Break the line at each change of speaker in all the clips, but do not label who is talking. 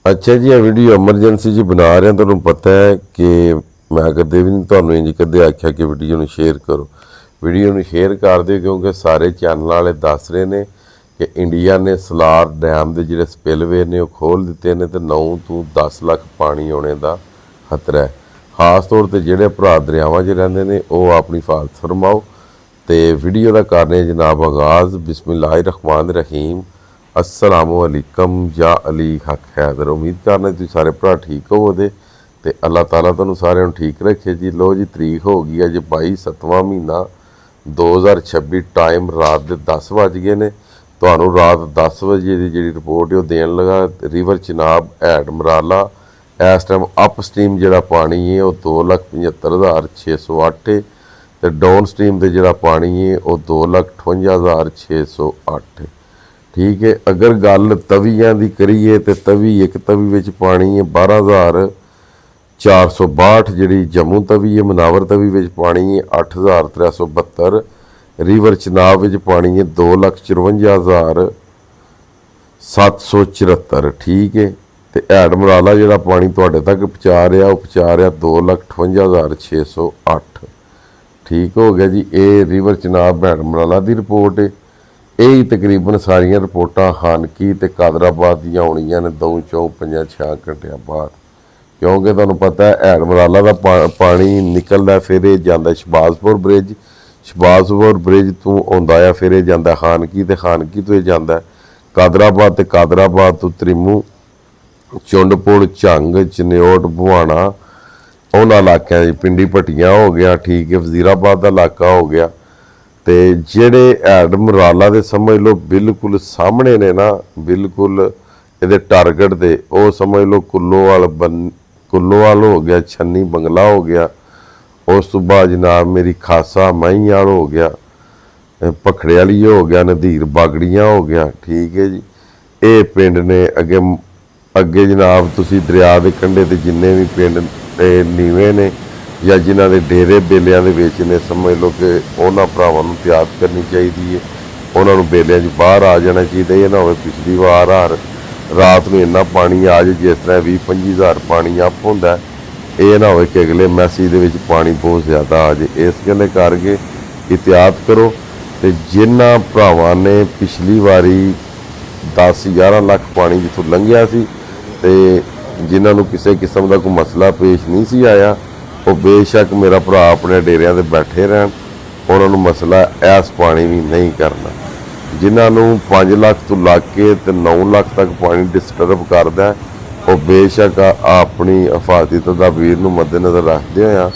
अच्छा जी, यह video emergency जी बना रहे हैं। तुहानूं पता है कि मैं कदे भी नहीं तुहानूं इंज कदे आख्या कि वीडियो नूं शेयर करो। वीडियो नूं शेयर कर दिओ क्योंकि सारे चैनल वाले दस रहे ने कि इंडिया ने सलार डैम के जिहड़े स्पिलवे ने वो खोल दिते ने ते 9 ਤੋਂ 10 ਲੱਖ पानी आने का खतरा है। खास तौर पर जिहड़े भरा दरियावां 'च रहिंदे ने वो अपनी हिफाजत फरमाओ। तो वीडियो का करने जनाब आगाज़ बिस्मिल्लाहिर्रहमानिर्रहीम। अस्सलामुअलैकुम या अली हक हैदर। उम्मीद करना तुसीं सारे भरा ठीक होवोगे तो अल्लाह ताला तुहानूं सारिआं नूं ठीक रखे जी। लो जी, तरीक हो गई है जी 22/7वां महीना 2026। टाइम रात के 10 वज गए ने। तुहानूं रात 10 बजे की जी रिपोर्ट है देन लगा। रिवर चिनाब हैड मराला इस टाइम अप स्ट्रीम जिहड़ा पानी है वो 2,75,608 है तो डाउन स्ट्रीम से जिहड़ा पानी है वो 2,58,608 है। ठीक है। अगर गल तवियां की करिए तो तवी एक तवी विच पानी है 12,462 जी जम्मू तवी है। मनावर तवी विच पानी है 8,372। रिवर चिनाब विच पानी है 2,54,774। ठीक है। तो हैड मराला जिहड़ा पानी तुहाडे तक पहुँचा रहा वो पहुँचा रहा 2,58,608। ठीक हो गया जी। ये रिवर चिनाब हैड मराला की रिपोर्ट है। यही तकरीबन सारिया रिपोर्टां हानकी ते कादराबाद दियां होणियां ने 2-4-5-6 घंटिया बाद, क्योंकि तुहानूं पता है हैड मराला का पानी निकलदा फिर ये जांदा शहबाजपुर ब्रिज। शहबाजपुर ब्रिज तो आउंदा है फिर ये जांदा खानकी ते खानकी तो ये जांदा कादराबाद ते कादराबाद तो त्रिमू चुंडपुर झंग चन्योट भुआणा उन्हां इलाकों पिंडी भट्टियां हो गया। ठीक है। वजीराबाद का इलाका हो गया। तो जेड़े हैड मराला दे समझ लो बिल्कुल सामने ने ना, बिल्कुल ये टारगेट दे वो समझ लो कुल्लोवाल हो गया, छन्नी बंगला हो गया, उस तो बाद जनाब मेरी खासा माहीवाल हो गया, भखड़े वाली हो गया, नदीर बागड़ियाँ हो गया। ठीक है जी। ये पिंड ने अगे अगे जनाब तुसी दरिया के कंढे ते जिन्ने भी पिंड नीवे ने या जिन्हों के डेरे बेलियां दे विच ने समझ लो कि उन्होंने भरावां नूं एहतियात करनी चाहिए है। उन्होंने बेलियां च बाहर आ जाना चाहिए। ये ना हो पिछली बार रात में इन्ना पानी आ जाए जिस तरह 20-25 हज़ार पानी अप होंदा है। ये ना हो कि अगले मैसेज दे विच पानी बहुत ज़्यादा आ जाए। इस गल्ले करके एहतियात करो। तो जिन्हां भरावां ने पिछली वारी 10-11 लाख पानी जिथों लंघिया सी ते जिन्हां नूं किसी किस्म का कोई मसला पेश नहीं सी आया वो बेशक मेरा भरा अपने डेरिया से बैठे रहन, उन्होंने मसला इस पानी भी नहीं करना। जिन्होंने 5 लाख तो लग के तो 9 लाख तक पानी डिस्टर्ब करता है वो बेशक अपनी हिफाजती तदाबीर नूं मद्देनज़र रखते हुए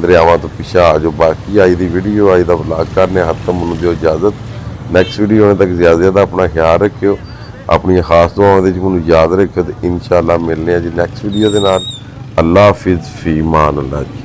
दरियावां तो पिछा आ जाओ। बाकी अज की वीडियो अज का व्लॉग करने खत्म होने दिओ इजाज़त। नैक्सट वीडियो आने तक ज़्यादा अपना ख्याल रखियो, अपनी खास दुआवां दे मैनूं याद रखियो। तो इंशाअल्लाह मिलने जी नैक्सट वीडियो के नाल। अल्लाह हाफिज़ फ़ी मान अल्लाह जी।